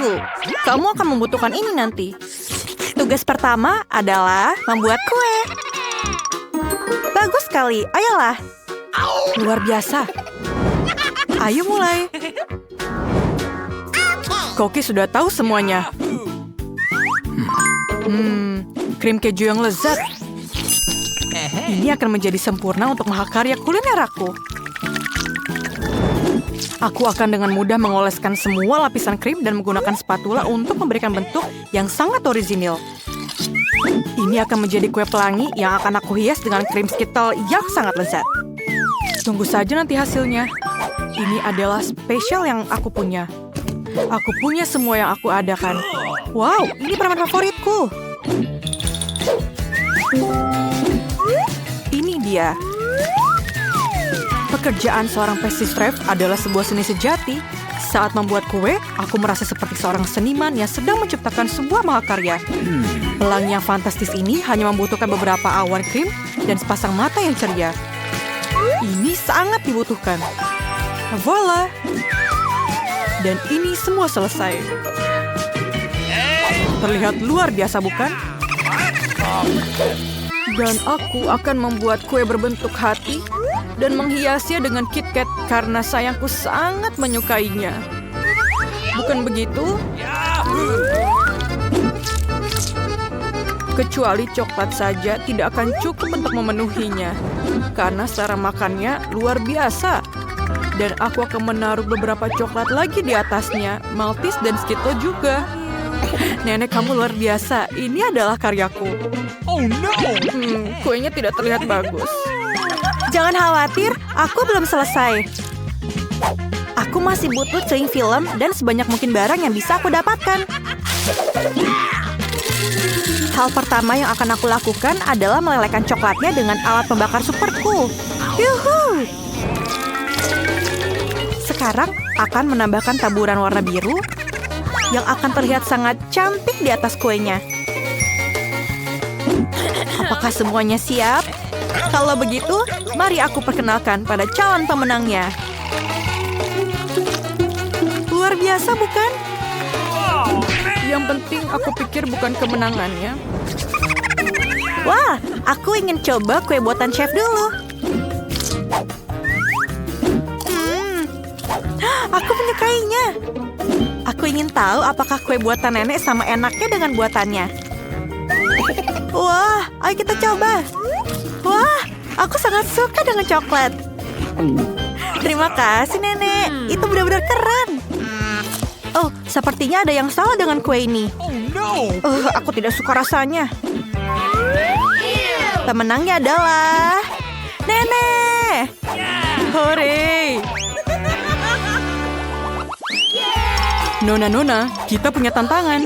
Tunggu, kamu akan membutuhkan ini nanti. Tugas pertama adalah membuat kue. Bagus sekali, ayolah. Luar biasa. Ayo mulai. Koki sudah tahu semuanya. Krim keju yang lezat. Ini akan menjadi sempurna untuk mahakarya kuliner aku. Aku akan dengan mudah mengoleskan semua lapisan krim dan menggunakan spatula untuk memberikan bentuk yang sangat orisinil. Ini akan menjadi kue pelangi yang akan aku hias dengan krim Skittles yang sangat lezat. Tunggu saja nanti hasilnya. Ini adalah spesial yang aku punya. Aku punya semua yang aku adakan. Wow, ini permen favoritku. Ini dia. Pekerjaan seorang pastry chef adalah sebuah seni sejati. Saat membuat kue, aku merasa seperti seorang seniman yang sedang menciptakan sebuah mahakarya. Pelangi yang fantastis ini hanya membutuhkan beberapa awan krim dan sepasang mata yang ceria. Ini sangat dibutuhkan. Voila! Dan ini semua selesai. Terlihat luar biasa, bukan? Dan aku akan membuat kue berbentuk hati dan menghiasnya dengan KitKat karena sayangku sangat menyukainya. Bukan begitu? Kecuali coklat saja tidak akan cukup untuk memenuhinya. Karena cara makannya luar biasa. Dan aku akan menaruh beberapa coklat lagi di atasnya. Maltese dan Skittles juga. Nenek, kamu luar biasa. Ini adalah karyaku. Oh no! Kuenya tidak terlihat bagus. Jangan khawatir, aku belum selesai. Aku masih butuh cling film dan sebanyak mungkin barang yang bisa aku dapatkan. Hal pertama yang akan aku lakukan adalah melelehkan coklatnya dengan alat pembakar superku. Yuhu! Sekarang akan menambahkan taburan warna biru yang akan terlihat sangat cantik di atas kuenya. Apakah semuanya siap? Kalau begitu, mari aku perkenalkan pada calon pemenangnya. Luar biasa, bukan? Yang penting aku pikir bukan kemenangannya. Wah, aku ingin coba kue buatan chef dulu. Aku menyukainya. Aku ingin tahu apakah kue buatan nenek sama enaknya dengan buatannya. Wah, ayo kita coba. Wah, aku sangat suka dengan coklat. Terima kasih, Nenek. Itu benar-benar keren. Oh, sepertinya ada yang salah dengan kue ini. Aku tidak suka rasanya. Pemenangnya adalah Nenek. Hore! Nona, kita punya tantangan.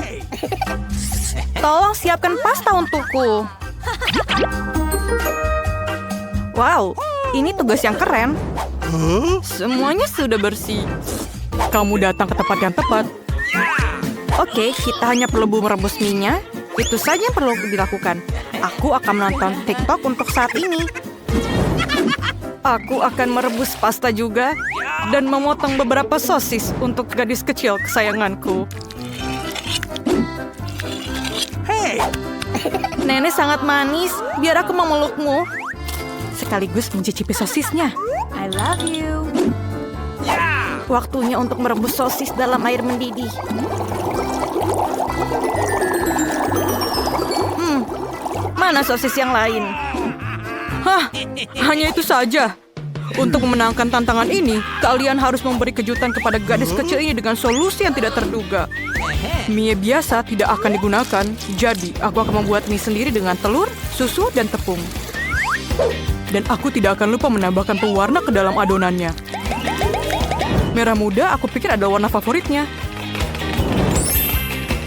Tolong siapkan pasta untukku. Wow, ini tugas yang keren. Semuanya sudah bersih. Kamu datang ke tempat yang tepat. Oke, kita hanya perlu merebus mie-nya. Itu saja yang perlu dilakukan. Aku akan menonton TikTok untuk saat ini. Aku akan merebus pasta juga. Dan memotong beberapa sosis untuk gadis kecil kesayanganku. Hey! Nenek sangat manis. Biar aku memelukmu. Sekaligus mencicipi sosisnya. I love you. Waktunya untuk merebus sosis dalam air mendidih. Mana sosis yang lain? Hah, hanya itu saja. Untuk memenangkan tantangan ini, kalian harus memberi kejutan kepada gadis kecil ini dengan solusi yang tidak terduga. Mie biasa tidak akan digunakan, jadi aku akan membuat mie sendiri dengan telur, susu, dan tepung. Dan aku tidak akan lupa menambahkan pewarna ke dalam adonannya. Merah muda aku pikir adalah warna favoritnya.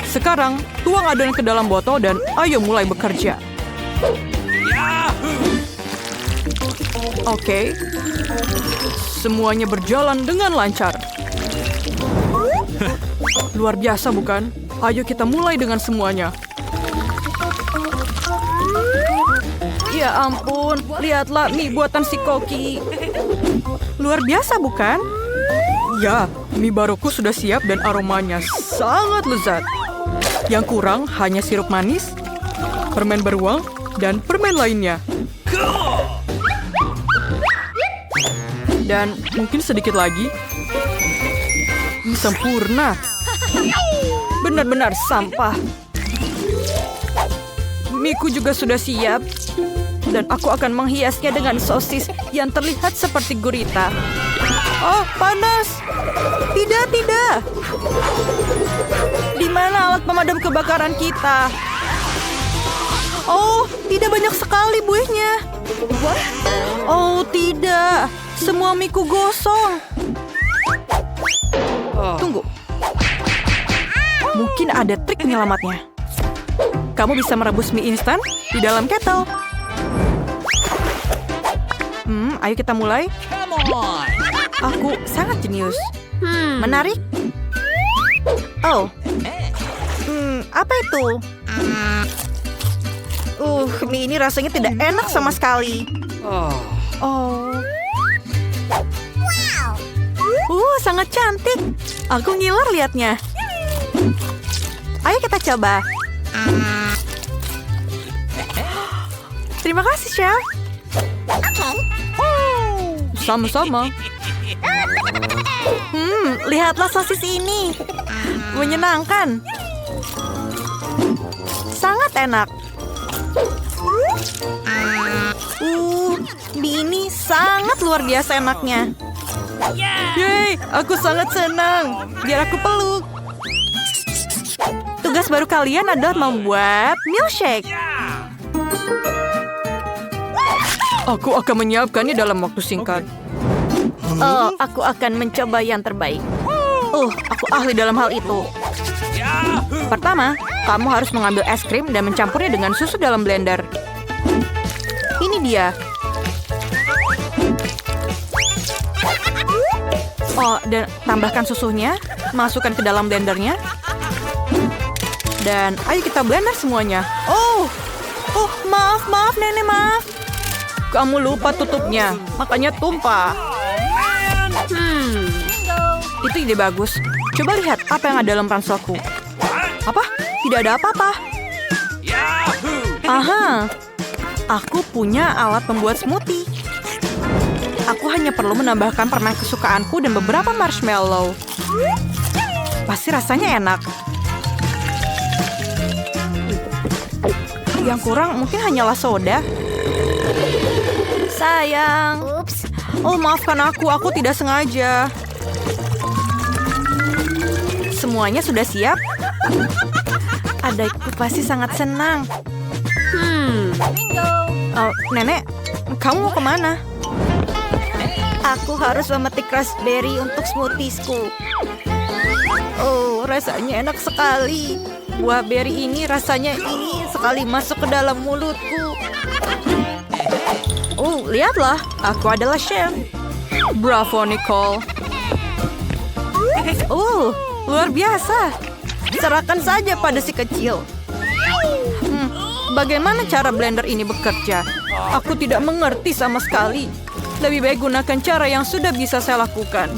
Sekarang, tuang adonan ke dalam botol dan ayo mulai bekerja. Oke. Semuanya berjalan dengan lancar. Luar biasa, bukan? Ayo kita mulai dengan semuanya. Ya ampun, lihatlah mie buatan si Koki. Luar biasa, bukan? Ya, Mie baroku sudah siap dan aromanya sangat lezat. Yang kurang hanya sirup manis, permen beruang, dan permen lainnya. Dan mungkin sedikit lagi. Sempurna. Benar-benar sampah. Miku juga sudah siap. Dan aku akan menghiasnya dengan sosis yang terlihat seperti gurita. Oh, panas. Tidak, tidak. Di mana alat pemadam kebakaran kita? Oh, tidak banyak sekali buihnya. Oh, tidak. Semua miku gosong. Tunggu. Mungkin ada trik penyelamatnya. Kamu bisa merebus mie instan di dalam kettle. Ayo kita mulai. Aku sangat jenius. Menarik? Oh. Apa itu? Mie ini rasanya tidak enak sama sekali. Oh. Sangat cantik. Aku ngiler liatnya. Ayo kita coba. Terima kasih, Chef. Sama-sama. Lihatlah sosis ini. Menyenangkan. Sangat enak. Mie ini sangat luar biasa enaknya. Yeay, aku sangat senang. Biar aku peluk. Tugas baru kalian adalah membuat milkshake. Aku akan menyiapkannya dalam waktu singkat. Oh, aku akan mencoba yang terbaik. Aku ahli dalam hal itu. Pertama, kamu harus mengambil es krim dan mencampurnya dengan susu dalam blender. Ini dia. Oh, dan tambahkan susunya, masukkan ke dalam blendernya. Dan ayo kita blender semuanya. Maaf, Nenek, maaf. Kamu lupa tutupnya, makanya tumpah. Itu ide bagus. Coba lihat apa yang ada dalam ranselku. Apa? Tidak ada apa-apa. Aha, aku punya alat pembuat smoothie. Aku hanya perlu menambahkan permen kesukaanku dan beberapa marshmallow. Pasti rasanya enak. Yang kurang mungkin hanyalah soda. Sayang. Oh, maafkan aku tidak sengaja. Semuanya sudah siap? Adikku pasti sangat senang. Oh, Nenek, kamu mau kemana? Aku harus memetik raspberry untuk smoothiesku. Oh, rasanya enak sekali. Buah beri ini rasanya ingin sekali masuk ke dalam mulutku. Oh, lihatlah, aku adalah chef. Bravo, Nicole. Oh, luar biasa. Serahkan saja pada si kecil. Bagaimana cara blender ini bekerja? Aku tidak mengerti sama sekali. Lebih baik gunakan cara yang sudah bisa saya lakukan.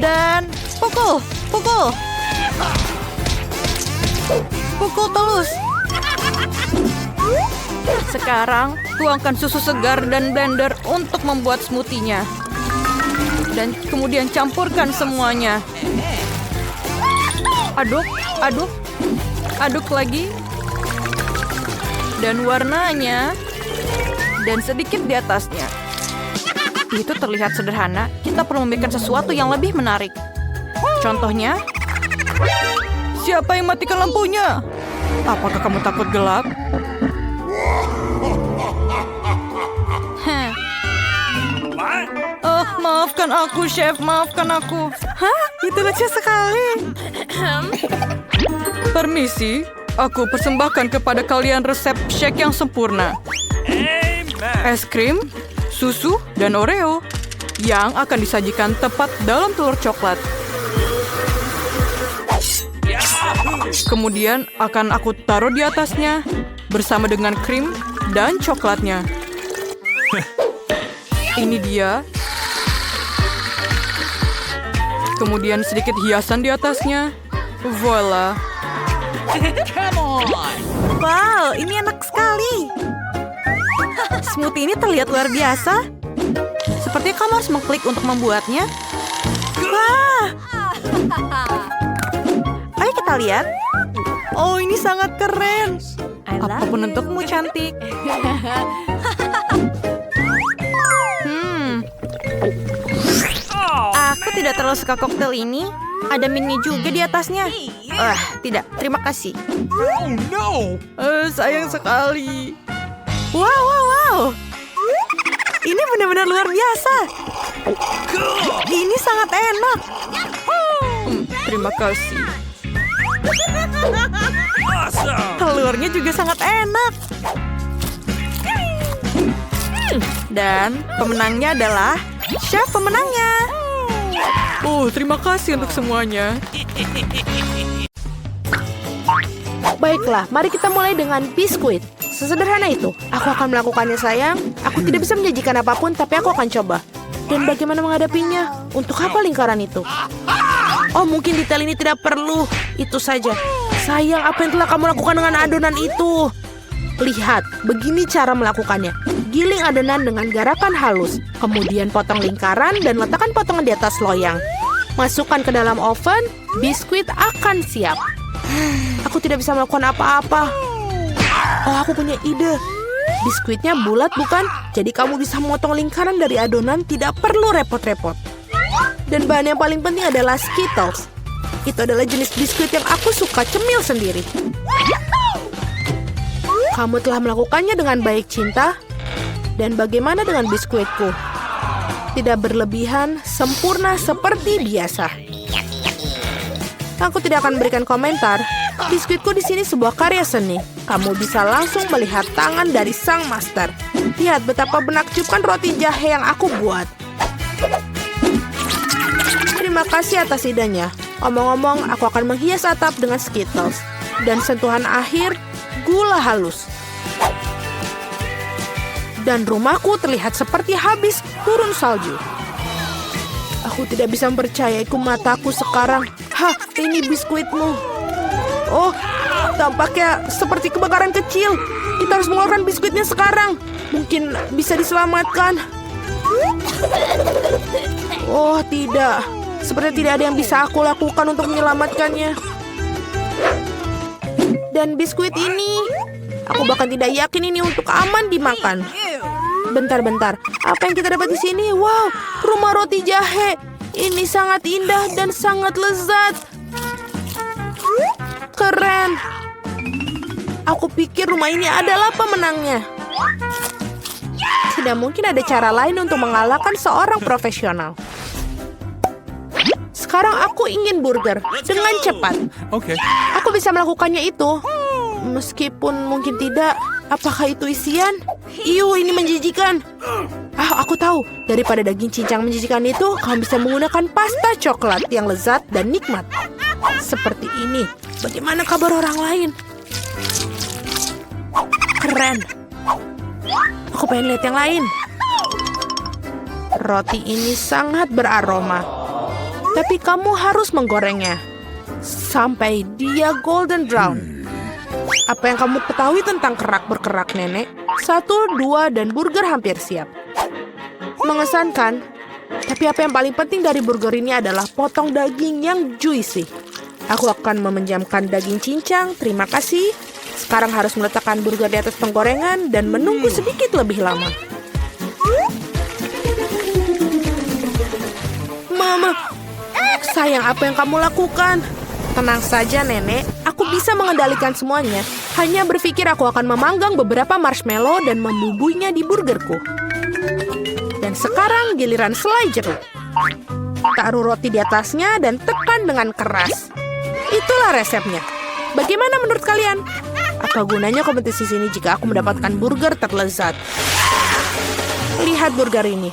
Dan pukul. Pukul terus. Sekarang, tuangkan susu segar dan blender untuk membuat smoothie-nya. Dan kemudian campurkan semuanya. Aduk lagi. Dan warnanya. Dan sedikit di atasnya. Itu terlihat sederhana. Kita perlu membuat sesuatu yang lebih menarik. Contohnya. Siapa yang matikan lampunya? Apakah kamu takut gelap? Maafkan aku, Chef. Maafkan aku. Hah? Itu lucu sekali. Permisi, aku persembahkan kepada kalian resep shake yang sempurna. Es krim, susu, dan Oreo yang akan disajikan tepat dalam telur coklat. Kemudian akan aku taruh di atasnya bersama dengan krim dan coklatnya. Ini dia. Kemudian sedikit hiasan di atasnya. Voila. Come on! Wow, ini enak sekali. Smoothie ini terlihat luar biasa. Sepertinya kamu harus mengklik untuk membuatnya. Wah. Ayo kita lihat. Oh, ini sangat keren. Apapun untukmu, cantik. Aku tidak terlalu suka koktail ini. Ada mini juga di atasnya. Tidak. Terima kasih. Oh no! Sayang sekali. Wow. Ini benar-benar luar biasa. Ini sangat enak. Terima kasih. Awesome! Telurnya juga sangat enak. Dan pemenangnya adalah chef pemenangnya. Terima kasih untuk semuanya. Baiklah, mari kita mulai dengan biskuit. Sesederhana itu. Aku akan melakukannya, sayang. Aku tidak bisa menjanjikan apapun, tapi aku akan coba. Dan bagaimana menghadapinya? Untuk apa lingkaran itu? Oh, mungkin detail ini tidak perlu. Itu saja. Sayang, apa yang telah kamu lakukan dengan adonan itu? Lihat, begini cara melakukannya. Giling adonan dengan garakan halus. Kemudian potong lingkaran dan letakkan potongan di atas loyang. Masukkan ke dalam oven, biskuit akan siap. Aku tidak bisa melakukan apa-apa. Oh, aku punya ide. Biskuitnya bulat bukan? Jadi kamu bisa memotong lingkaran dari adonan, tidak perlu repot-repot. Dan bahan yang paling penting adalah Skittles. Itu adalah jenis biskuit yang aku suka cemil sendiri. Kamu telah melakukannya dengan baik, cinta. Dan bagaimana dengan biskuitku? Tidak berlebihan, sempurna seperti biasa. Aku tidak akan berikan komentar. Biskuitku di sini sebuah karya seni. Kamu bisa langsung melihat tangan dari sang master. Lihat betapa menakjubkan roti jahe yang aku buat. Terima kasih atas idenya. Omong-omong, aku akan menghias atap dengan Skittles. Dan sentuhan akhir, gula halus. Dan rumahku terlihat seperti habis turun salju. Aku tidak bisa mempercayai mataku sekarang. Hah, ini biskuitmu. Oh, tampaknya seperti kebakaran kecil. Kita harus mengeluarkan biskuitnya sekarang. Mungkin bisa diselamatkan. Oh, tidak. Seperti tidak ada yang bisa aku lakukan untuk menyelamatkannya. Dan biskuit ini, aku bahkan tidak yakin ini untuk aman dimakan. Bentar. Apa yang kita dapat di sini? Wow, rumah roti jahe. Ini sangat indah dan sangat lezat. Keren. Aku pikir rumah ini adalah pemenangnya. Tidak mungkin ada cara lain untuk mengalahkan seorang profesional. Sekarang aku ingin burger dengan cepat. Okay. Aku bisa melakukannya itu. Meskipun mungkin tidak. Apakah itu isian? Ini menjijikan. Aku tahu. Daripada daging cincang menjijikan itu, kamu bisa menggunakan pasta coklat yang lezat dan nikmat. Seperti ini. Bagaimana kabar orang lain? Keren. Aku pengen lihat yang lain. Roti ini sangat beraroma. Tapi kamu harus menggorengnya sampai dia golden brown. Apa yang kamu ketahui tentang kerak berkerak, nenek? 1, 2, dan burger hampir siap. Mengesankan. Tapi apa yang paling penting dari burger ini adalah potong daging yang juicy. Aku akan meminjamkan daging cincang, terima kasih. Sekarang harus meletakkan burger di atas penggorengan dan menunggu sedikit lebih lama. Mama, sayang, apa yang kamu lakukan? Tenang saja, nenek. Aku bisa mengendalikan semuanya. Hanya berpikir aku akan memanggang beberapa marshmallow dan membubuinya di burgerku. Dan sekarang giliran selai jeruk. Taruh roti di atasnya dan tekan dengan keras. Itulah resepnya. Bagaimana menurut kalian? Apa gunanya kompetisi sini jika aku mendapatkan burger terlezat? Lihat burger ini.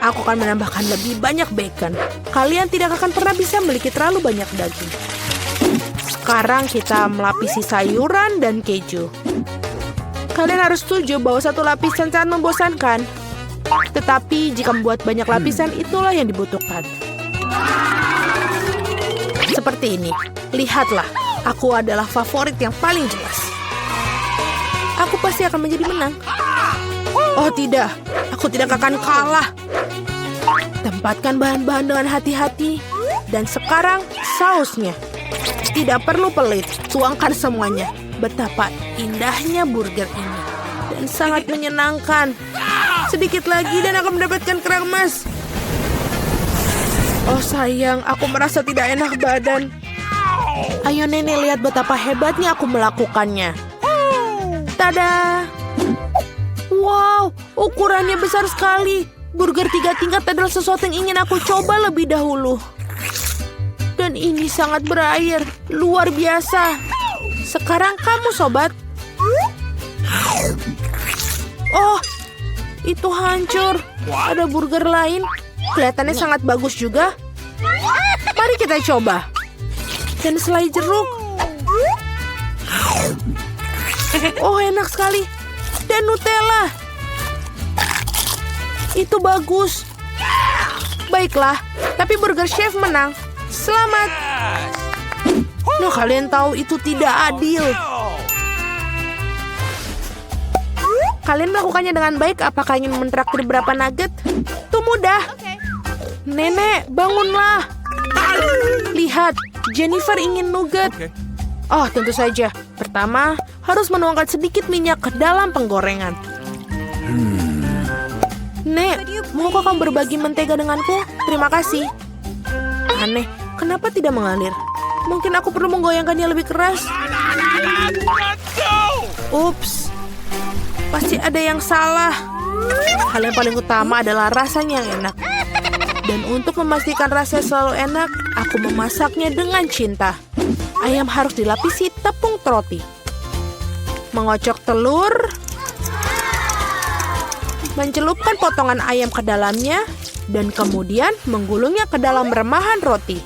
Aku akan menambahkan lebih banyak bacon. Kalian tidak akan pernah bisa memiliki terlalu banyak daging. Sekarang kita melapisi sayuran dan keju. Kalian harus setuju bahwa satu lapisan sangat membosankan. Tetapi jika membuat banyak lapisan, itulah yang dibutuhkan. Seperti ini. Lihatlah, aku adalah favorit yang paling jelas. Aku pasti akan menjadi menang. Oh tidak, aku tidak akan kalah. Tempatkan bahan-bahan dengan hati-hati. Dan sekarang sausnya. Tidak perlu pelit, tuangkan semuanya. Betapa indahnya burger ini. Dan sangat menyenangkan. Sedikit lagi dan akan mendapatkan kerang emas. Oh sayang, aku merasa tidak enak badan. Ayo nenek, lihat betapa hebatnya aku melakukannya. Tada! Wow, ukurannya besar sekali. Burger 3 tingkat adalah sesuatu yang ingin aku coba lebih dahulu. Dan ini sangat berair, luar biasa. Sekarang kamu, sobat. Oh, itu hancur. Ada burger lain. Kelihatannya sangat bagus juga. Mari kita coba. Dan selai jeruk. Oh, enak sekali. Dan Nutella. Itu bagus. Baiklah, tapi burger chef menang. Selamat. Nah, kalian tahu itu tidak adil. Kalian melakukannya dengan baik. Apakah ingin mentraktir berapa nugget? Itu mudah. Nenek, bangunlah. Lihat, Jennifer ingin nugget. Oh, tentu saja. Pertama, harus menuangkan sedikit minyak ke dalam penggorengan. Nek, maukah kamu berbagi mentega denganku? Terima kasih. Aneh, kenapa tidak mengalir? Mungkin aku perlu menggoyangkannya lebih keras. Ups, pasti ada yang salah. Hal yang paling utama adalah rasanya yang enak. Dan untuk memastikan rasanya selalu enak, aku memasaknya dengan cinta. Ayam harus dilapisi tepung roti. Mengocok telur. Mencelupkan potongan ayam ke dalamnya. Dan kemudian menggulungnya ke dalam remahan roti.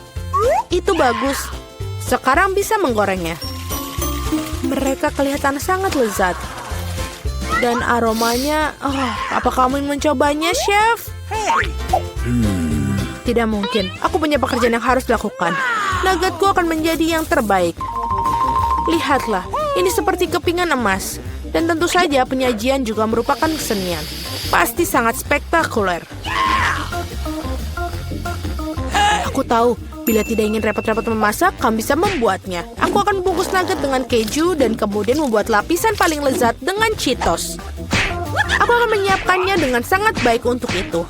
Itu bagus. Sekarang bisa menggorengnya. Mereka kelihatan sangat lezat. Dan aromanya, apa kamu ingin mencobanya, Chef? Tidak mungkin. Aku punya pekerjaan yang harus dilakukan. Nuggetku akan menjadi yang terbaik. Lihatlah, ini seperti kepingan emas. Dan tentu saja penyajian juga merupakan kesenian. Pasti sangat spektakuler. Aku tahu, bila tidak ingin repot-repot memasak, kamu bisa membuatnya. Aku akan membungkus nugget dengan keju dan kemudian membuat lapisan paling lezat dengan Cheetos. Aku akan menyiapkannya dengan sangat baik untuk itu.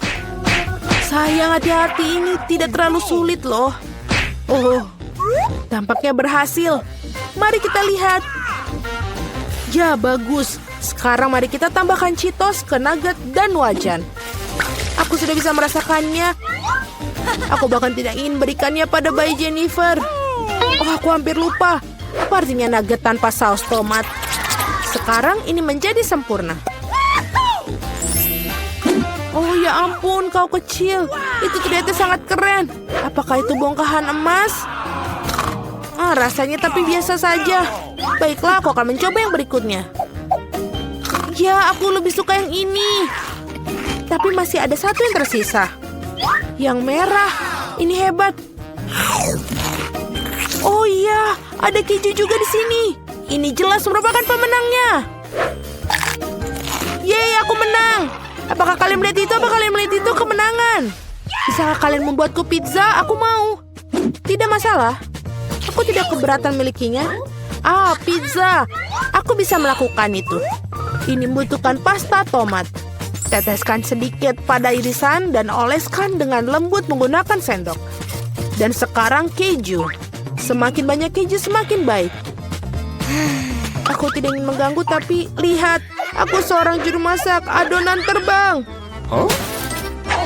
Sayang, hati-hati, ini tidak terlalu sulit loh. Oh, tampaknya berhasil. Mari kita lihat. Ya, bagus. Sekarang mari kita tambahkan Cheetos ke nugget dan wajan. Aku sudah bisa merasakannya. Aku bahkan tidak ingin berikannya pada bayi Jennifer. Oh, aku hampir lupa. Apa artinya nugget tanpa saus tomat? Sekarang ini menjadi sempurna. Oh ya ampun, kau kecil. Itu ternyata sangat keren. Apakah itu bongkahan emas? Rasanya tapi biasa saja. Baiklah, aku akan mencoba yang berikutnya. Ya, aku lebih suka yang ini. Tapi masih ada satu yang tersisa. Yang merah. Ini hebat. Oh iya, ada keju juga di sini. Ini jelas merupakan pemenangnya. Yeay, aku menang. Apakah kalian melihat itu? Apakah kalian melihat itu kemenangan? Bisakah kalian membuatku pizza? Aku mau. Tidak masalah. Aku tidak keberatan milikinya. Pizza. Aku bisa melakukan itu. Ini membutuhkan pasta tomat. Teteskan sedikit pada irisan dan oleskan dengan lembut menggunakan sendok. Dan sekarang keju. Semakin banyak keju semakin baik. Aku tidak ingin mengganggu tapi lihat. Aku seorang juru masak. Adonan terbang. Oh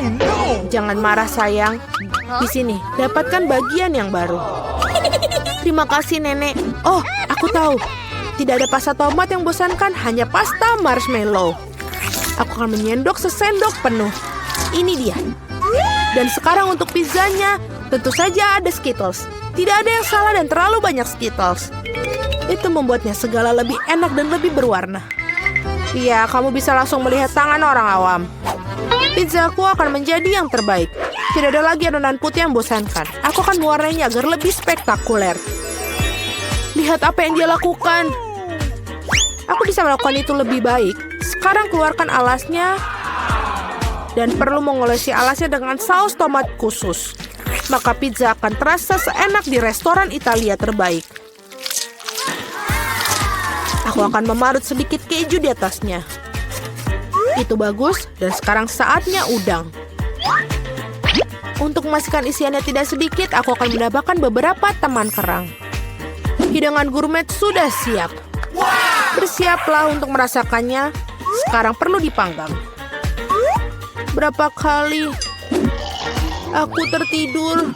no! Jangan marah sayang. Di sini, dapatkan bagian yang baru. Terima kasih nenek. Oh, aku tahu. Tidak ada pasta tomat yang bosankan, hanya pasta marshmallow. Aku akan menyendok sesendok penuh. Ini dia. Dan sekarang untuk pizzanya, tentu saja ada Skittles. Tidak ada yang salah dan terlalu banyak Skittles. Itu membuatnya segala lebih enak dan lebih berwarna. Iya, kamu bisa langsung melihat tangan orang awam. Pizzaku akan menjadi yang terbaik. Tidak ada lagi adonan putih yang bosankan. Aku akan mewarnainya agar lebih spektakuler. Lihat apa yang dia lakukan. Aku bisa melakukan itu lebih baik. Sekarang keluarkan alasnya. Dan perlu mengolesi alasnya dengan saus tomat khusus. Maka pizza akan terasa seenak di restoran Italia terbaik. Aku akan memarut sedikit keju di atasnya. Itu bagus, dan sekarang saatnya udang. Untuk memastikan isiannya tidak sedikit, aku akan menambahkan beberapa teman kerang. Hidangan gourmet sudah siap. Bersiaplah untuk merasakannya. Sekarang perlu dipanggang. Berapa kali aku tertidur?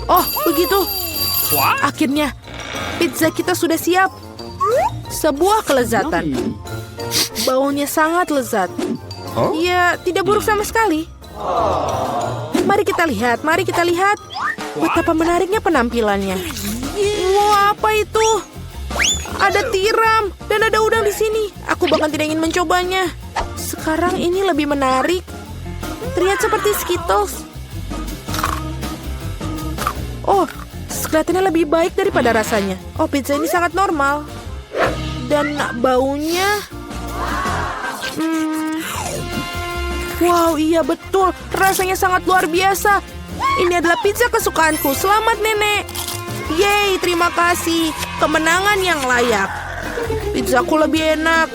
Oh, begitu. Akhirnya, pizza kita sudah siap. Sebuah kelezatan. Baunya sangat lezat. Ya, tidak buruk sama sekali. Mari kita lihat. Betapa menariknya penampilannya. Wah, apa itu? Ada tiram dan ada udang di sini. Aku bahkan tidak ingin mencobanya. Sekarang ini lebih menarik. Terlihat seperti Skittles. Oh, kelihatannya lebih baik daripada rasanya. Oh, pizza ini sangat normal. Dan baunya... Wow, iya betul. Rasanya sangat luar biasa. Ini adalah pizza kesukaanku. Selamat, Nenek. Yeay, terima kasih. Kemenangan yang layak. Pizzaku lebih enak.